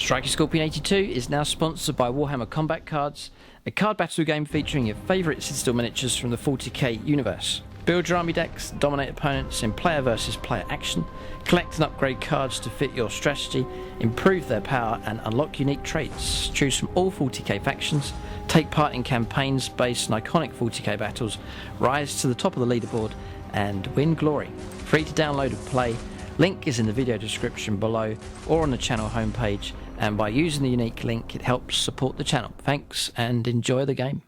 Striker Scorpion 82 is now sponsored by Warhammer Combat Cards, a card battle game featuring your favourite Citadel miniatures from the 40k universe. Build your army decks, dominate opponents in player versus player action, collect and upgrade cards to fit your strategy, improve their power and unlock unique traits. Choose from all 40k factions, take part in campaigns based on iconic 40k battles, rise to the top of the leaderboard and win glory. Free to download and play. Link is in the video description below or on the channel homepage, and by using the unique link it helps support the channel. Thanks and enjoy the game.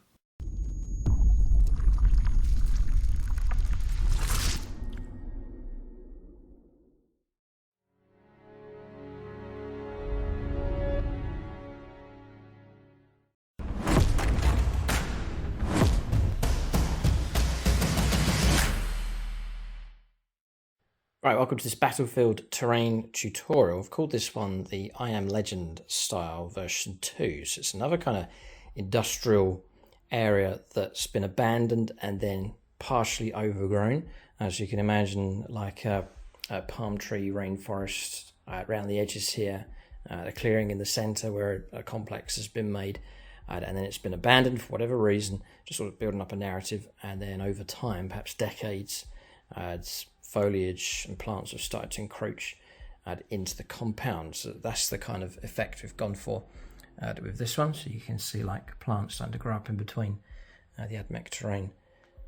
Right, welcome to this Battlefield terrain tutorial. I've called this one the I Am Legend style version 2. So it's another kind of industrial area that's been abandoned and then partially overgrown. As you can imagine, like a palm tree rainforest around the edges here, a clearing in the center where a complex has been made, and then it's been abandoned for whatever reason, just sort of building up a narrative, and then over time, perhaps decades, foliage and plants have started to encroach into the compound. So that's the kind of effect we've gone for with this one. So you can see like plants starting to grow up in between the AdMech terrain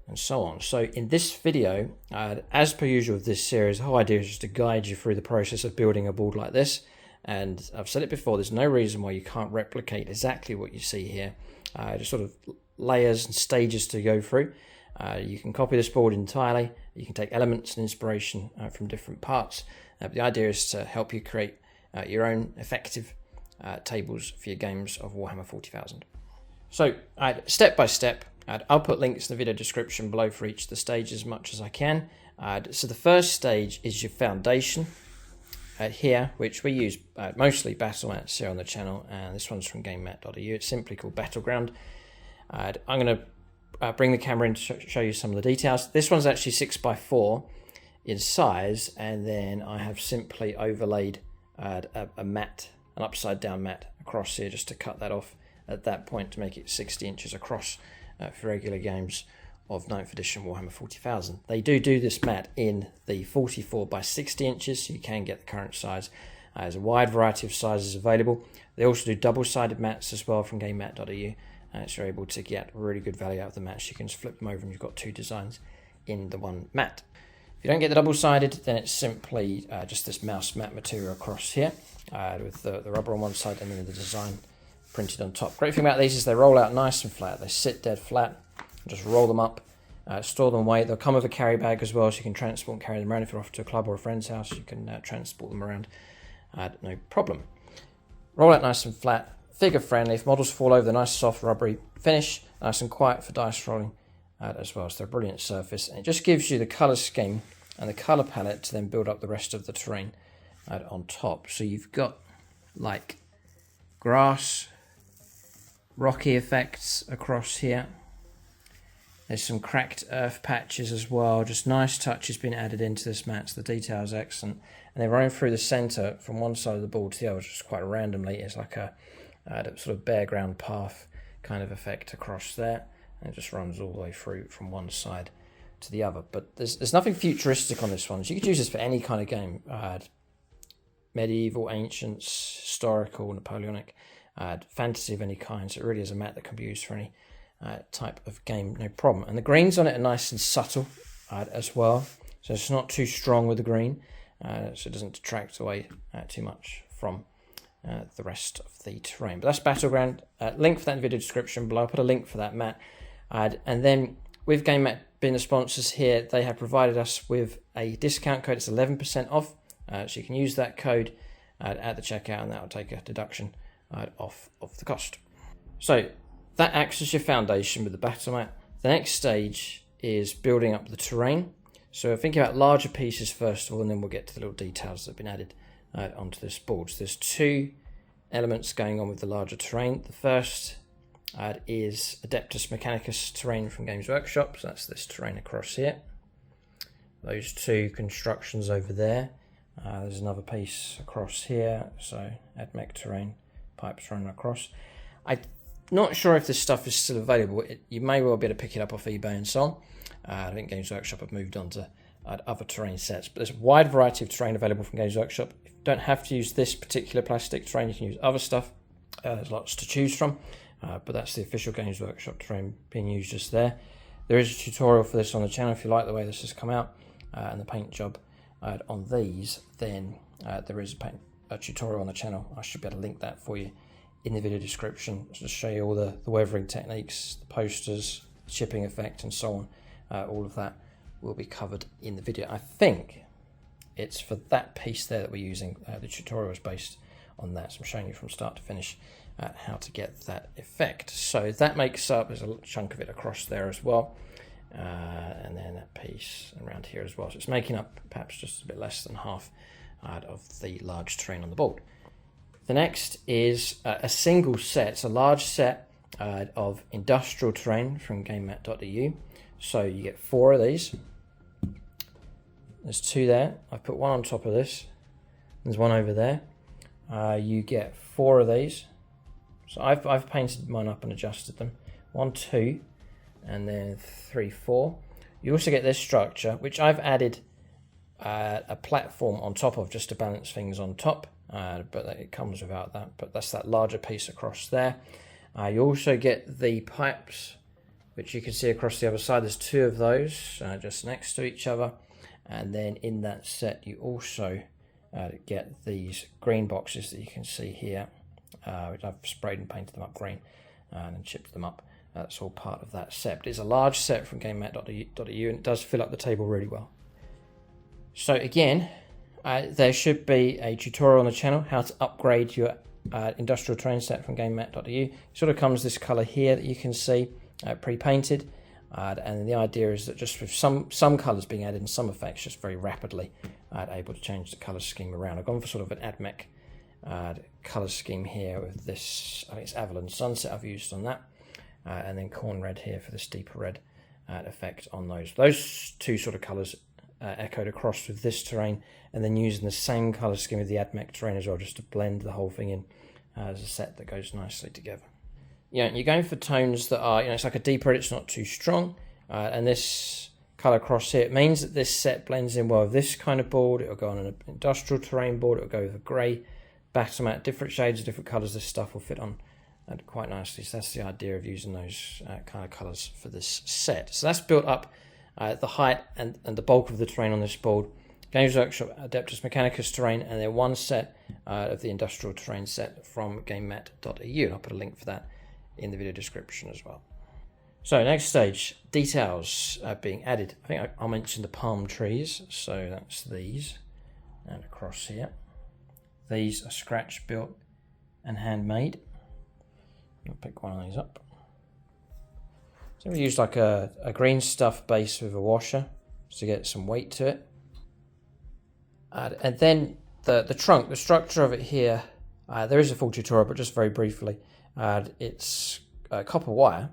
and so on. So in this video, as per usual with this series, the whole idea is just to guide you through the process of building a board like this. And I've said it before, there's no reason why you can't replicate exactly what you see here. Just sort of layers and stages to go through. You can copy this board entirely. You can take elements and inspiration from different parts. But the idea is to help you create your own effective tables for your games of Warhammer 40,000. So step by step, I'll put links in the video description below for each of the stages as much as I can. So the first stage is your foundation here, which we use mostly battle mats here on the channel, and this one's from GameMat.eu. It's simply called Battleground. I'm going to bring the camera in to show you some of the details. This one's actually 6x4 in size, and then I have simply overlaid a mat, an upside down mat across here just to cut that off at that point to make it 60 inches across for regular games of 9th edition Warhammer 40,000. They do this mat in the 44 by 60 inches, so you can get the current size. There's a wide variety of sizes available. They also do double-sided mats as well from GameMat.eu. So you're able to get really good value out of the mats. You can just flip them over and you've got two designs in the one mat. If you don't get the double-sided, then it's simply just this mouse mat material across here with the rubber on one side and then the design printed on top. Great thing about these is they roll out nice and flat. They sit dead flat. Just roll them up, store them away. They'll come with a carry bag as well, so you can transport and carry them around. If you're off to a club or a friend's house, you can transport them around, no problem. Roll out nice and flat. Figure friendly. If models fall over, the nice soft rubbery finish, nice and quiet for dice rolling as well. So they're a brilliant surface, and it just gives you the colour scheme and the colour palette to then build up the rest of the terrain on top. So you've got like grass, rocky effects across here. There's some cracked earth patches as well. Just nice touches being added into this mat. So the detail is excellent, and they're running through the centre from one side of the board to the other, just quite randomly. It's like a sort of bare ground path kind of effect across there, and it just runs all the way through from one side to the other. But there's nothing futuristic on this one, so you could use this for any kind of game. Medieval, ancients, historical, Napoleonic, fantasy of any kind. So it really is a mat that can be used for any type of game, no problem. And the greens on it are nice and subtle as well, so it's not too strong with the green, so it doesn't detract away too much from the rest of the terrain. But that's Battleground. Link for that in the video description below. I'll put a link for that mat. And then with GameMat being the sponsors here, they have provided us with a discount code. It's 11% off. So you can use that code at the checkout, and that will take a deduction off of the cost. So that acts as your foundation with the battle mat. The next stage is building up the terrain. So think about larger pieces first of all, and then we'll get to the little details that have been added onto this board. So there's two elements going on with the larger terrain. The first is Adeptus Mechanicus terrain from Games Workshop. So that's this terrain across here. Those two constructions over there There's another piece across here, so AdMech terrain, pipes running across. I'm not sure if this stuff is still available. You may well be able to pick it up off eBay and so on. I think Games Workshop have moved on to other terrain sets, but there's a wide variety of terrain available from Games Workshop. If you don't have to use this particular plastic terrain, you can use other stuff. There's lots to choose from, but that's the official Games Workshop terrain being used just there. There is a tutorial for this on the channel if you like the way this has come out and the paint job on these, then there is a tutorial on the channel. I should be able to link that for you in the video description to show you all the weathering techniques, the posters, the chipping effect and so on. All of that will be covered in the video. I think it's for that piece there that we're using. The tutorial is based on that, so I'm showing you from start to finish how to get that effect. So that makes up, there's a chunk of it across there as well, and then that piece around here as well. So it's making up perhaps just a bit less than half of the large terrain on the board. The next is a single set. It's a large set of industrial terrain from GameMat.eu. So you get 4 of these. There's 2 there. I've put one on top of this. There's one over there. You get 4 of these. So I've painted mine up and adjusted them. 1, 2, and then 3, 4. You also get this structure, which I've added a platform on top of just to balance things on top, but it comes without that. But that's that larger piece across there. You also get the pipes, which you can see across the other side. There's 2 of those just next to each other, and then in that set you also get these green boxes that you can see here, which I've sprayed and painted them up green and then chipped them up. That's all part of that set. But it's a large set from GameMat.eu and it does fill up the table really well. So again, there should be a tutorial on the channel how to upgrade your industrial terrain set from GameMat.eu. It sort of comes this colour here that you can see pre-painted, and the idea is that just with some colours being added and some effects just very rapidly able to change the colour scheme around. I've gone for sort of an AdMech colour scheme here with this, I think it's Avalon Sunset I've used on that, and then corn red here for this deeper red effect on those. Those 2 sort of colours echoed across with this terrain, and then using the same colour scheme with the AdMech terrain as well, just to blend the whole thing in as a set that goes nicely together. Yeah, you're going for tones that are, it's like a deeper red, it's not too strong, and this colour cross here, it means that this set blends in well with this kind of board. It'll go on an industrial terrain board, it'll go with a grey battle mat, different shades of different colours. This stuff will fit on quite nicely, so that's the idea of using those kind of colours for this set. So that's built up the height and the bulk of the terrain on this board. Games Workshop Adeptus Mechanicus terrain, and then 1 set of the industrial terrain set from GameMat.eu. I'll put a link for that in the video description as well. So next stage, details being added. I think I'll mention the palm trees. So that's these, and across here. These are scratch built and handmade. I'll pick one of these up. So we used like a green stuff base with a washer to get some weight to it. And then the trunk, the structure of it here, there is a full tutorial, but just very briefly. It's copper wire,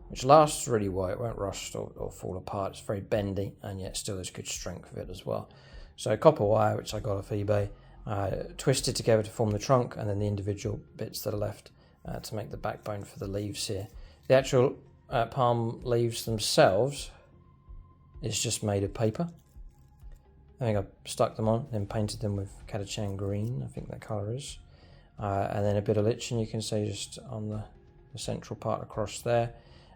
which lasts really well. It won't rust or fall apart. It's very bendy, and yet still there's good strength of it as well. So copper wire, which I got off eBay, twisted together to form the trunk, and then the individual bits that are left to make the backbone for the leaves here. The actual palm leaves themselves is just made of paper. I think I stuck them on, then painted them with Catachan green, I think that colour is. And then a bit of lichen you can see just on the central part across there.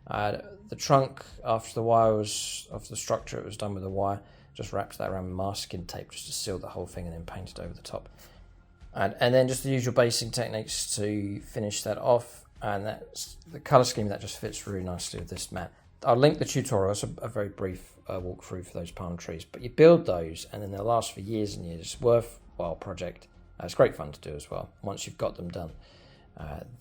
The trunk, after the wire was, after the structure it was done with the wire, just wrapped that around with masking tape just to seal the whole thing and then painted over the top. And then just the usual basing techniques to finish that off, and that's the colour scheme that just fits really nicely with this mat. I'll link the tutorial. It's a very brief walkthrough for those palm trees, but you build those and then they'll last for years and years. It's a worthwhile project. It's great fun to do as well. Once you've got them done,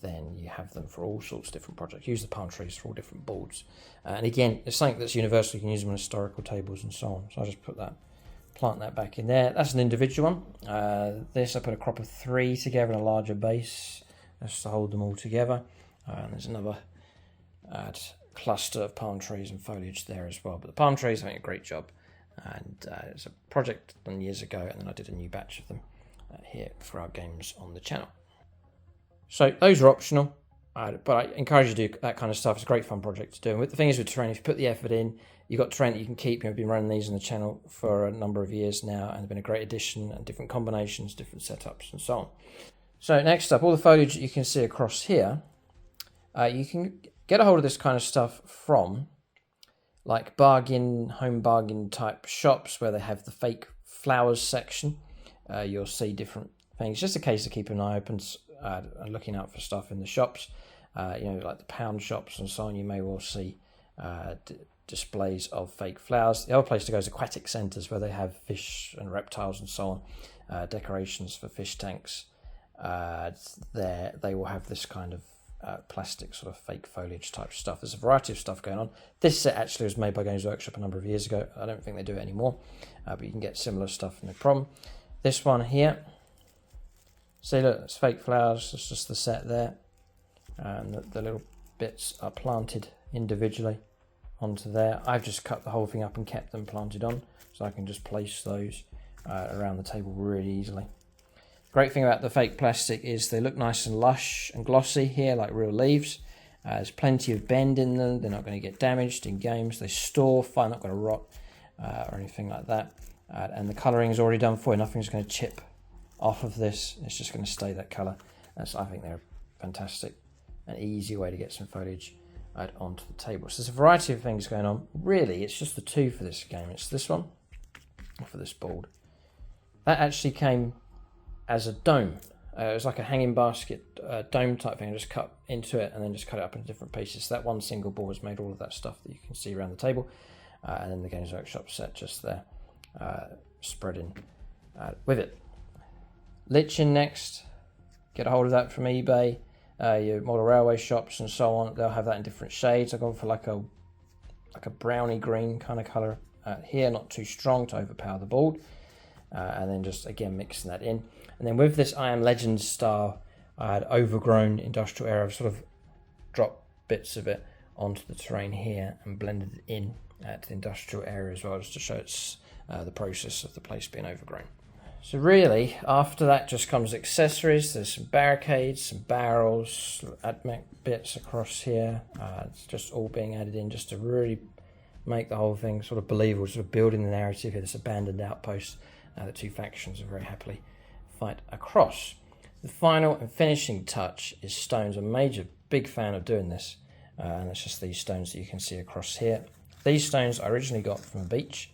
then you have them for all sorts of different projects. Use the palm trees for all different boards. And again, it's something that's universal. You can use them on historical tables and so on. So I'll just plant that back in there. That's an individual one. This I put a crop of 3 together in a larger base just to hold them all together. And there's another cluster of palm trees and foliage there as well. But the palm trees are doing a great job And it's a project done years ago, and then I did a new batch of them here for our games on the channel. So those are optional, but I encourage you to do that kind of stuff. It's a great fun project to do. And the thing is with terrain, if you put the effort in, you've got terrain that you can keep. I've been running these on the channel for a number of years now, and they've been a great addition, and different combinations, different setups, and so on. So next up, all the foliage that you can see across here, you can get a hold of this kind of stuff from like home bargain type shops where they have the fake flowers section. You'll see different things. Just a case of keeping an eye open and looking out for stuff in the shops. Like the pound shops and so on, you may well see displays of fake flowers. The other place to go is aquatic centres where they have fish and reptiles and so on. Decorations for fish tanks. There they will have this kind of plastic sort of fake foliage type stuff. There's a variety of stuff going on. This set actually was made by Games Workshop a number of years ago. I don't think they do it anymore, but you can get similar stuff, no problem. This one here, see, look, it's fake flowers. It's just the set there, and the little bits are planted individually onto there. I've just cut the whole thing up and kept them planted on, so I can just place those around the table really easily. Great thing about the fake plastic is they look nice and lush and glossy here, like real leaves. There's plenty of bend in them. They're not going to get damaged in games. They store fine, not going to rot or anything like that. And the colouring is already done for you. Nothing's going to chip off of this. It's just going to stay that colour. So I think they're fantastic. An easy way to get some foliage onto the table. So there's a variety of things going on. Really, it's just the two for this game. It's this one for this board. That actually came as a dome. It was like a hanging basket dome type thing. I just cut into it and then just cut it up into different pieces. So that one single board has made all of that stuff that you can see around the table. And then the Games Workshop set just there, spreading with it. Lichen next. Get a hold of that from eBay. Your model railway shops and so on. They'll have that in different shades. I've gone for like a browny green kind of colour here, not too strong to overpower the board. And then just again mixing that in. And then with this I Am Legend style, I had overgrown industrial area. I've sort of dropped bits of it onto the terrain here and blended it in to the industrial area as well, just to show it's the process of the place being overgrown. So really, after that just comes accessories. There's some barricades, some barrels, AdMech bits across here. It's just all being added in just to really make the whole thing sort of believable, sort of building the narrative here, this abandoned outpost. The two factions are very happily fight across. The final and finishing touch is stones. I'm a major big fan of doing this, and it's just these stones that you can see across here. These stones I originally got from a beach,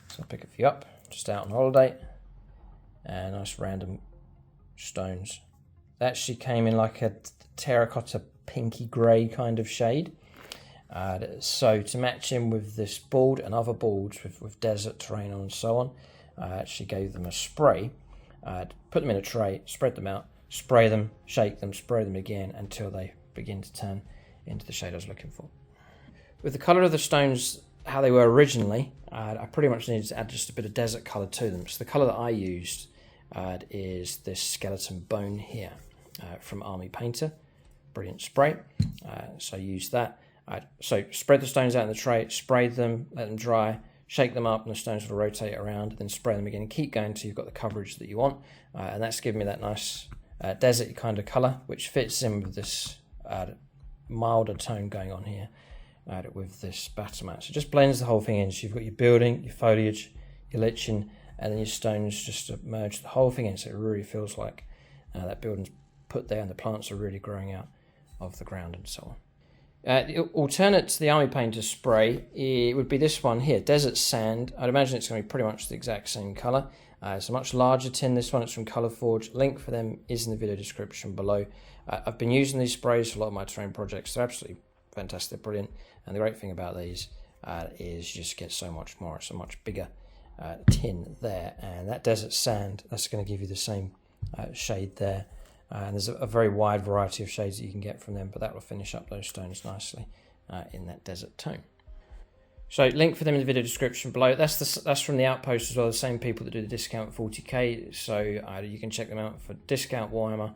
so I'll pick a few up just out on holiday, and nice random stones. They actually came in like a terracotta pinky grey kind of shade. So to match in with this board and other boards with desert terrain on and so on, I actually gave them a spray, put them in a tray, spread them out, spray them, shake them, spray them again until they begin to turn into the shade I was looking for. With the colour of the stones, how they were originally, I pretty much needed to add just a bit of desert colour to them. So the colour that I used is this skeleton bone here from Army Painter. Brilliant spray. So I used that. So spread the stones out in the tray, spray them, let them dry, shake them up, and the stones will rotate around, then spray them again and keep going until you've got the coverage that you want. And that's given me that nice desert kind of colour, which fits in with this milder tone going on here with this battle mat. So it just blends the whole thing in. So you've got your building, your foliage, your lichen, and then your stones just to merge the whole thing in. So it really feels like that building's put there and the plants are really growing out of the ground and so on. The alternate to the Army Painter spray, it would be this one here, Desert Sand. I'd imagine it's going to be pretty much the exact same colour. It's a much larger tin. This one is from Colourforge. Link for them is in the video description below. I've been using these sprays for a lot of my terrain projects. They're absolutely fantastic, brilliant. And the great thing about these is you just get so much more. It's a much bigger tin there. And that Desert Sand, that's going to give you the same shade there. And there's a very wide variety of shades that you can get from them, but that will finish up those stones nicely in that desert tone. So link for them in the video description below. That's from the Outpost as well, the same people that do the discount 40k. So you can check them out for discount Warhammer,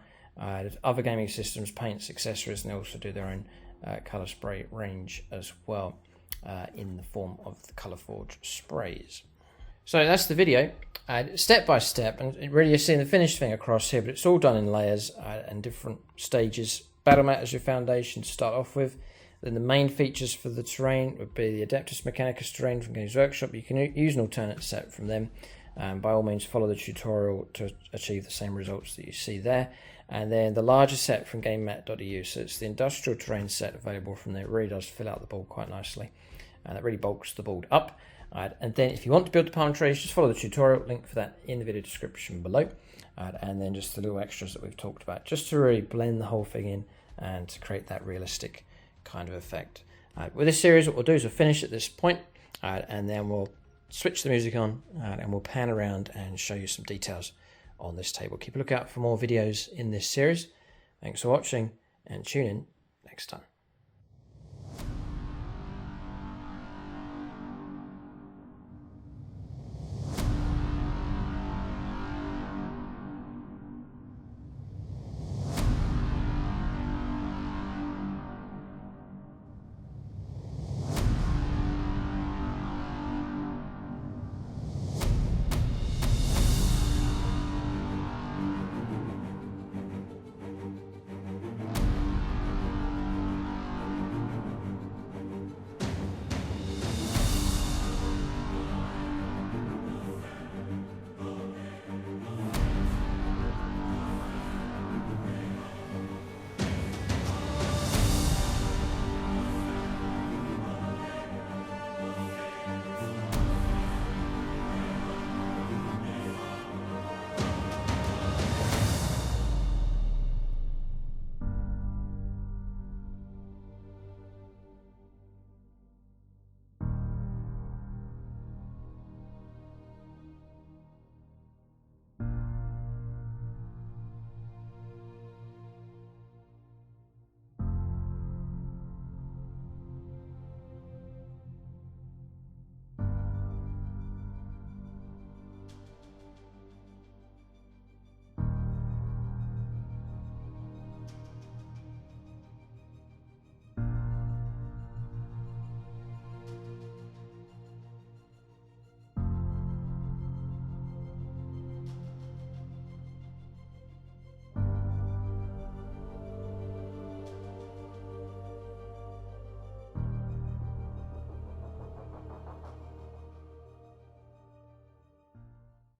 other gaming systems, paints, accessories, and they also do their own colour spray range as well. in the form of the Colourforge sprays. So that's the video, step by step, and really you're seeing the finished thing across here, but it's all done in layers and different stages. Battle mat as your foundation to start off with. Then the main features for the terrain would be the Adeptus Mechanicus terrain from Games Workshop. You can use an alternate set from them. By all means, follow the tutorial to achieve the same results that you see there. And then the larger set from GameMat.eu. So it's the industrial terrain set available from there. It really does fill out the board quite nicely. And it really bulks the board up. And then if you want to build the palm trees, just follow the tutorial. Link for that in the video description below. And then just the little extras that we've talked about, just to really blend the whole thing in and to create that realistic kind of effect. With this series, what we'll do is we'll finish at this point, and then we'll switch the music on and we'll pan around and show you some details on this table. Keep a lookout for more videos in this series. Thanks for watching, and tune in next time.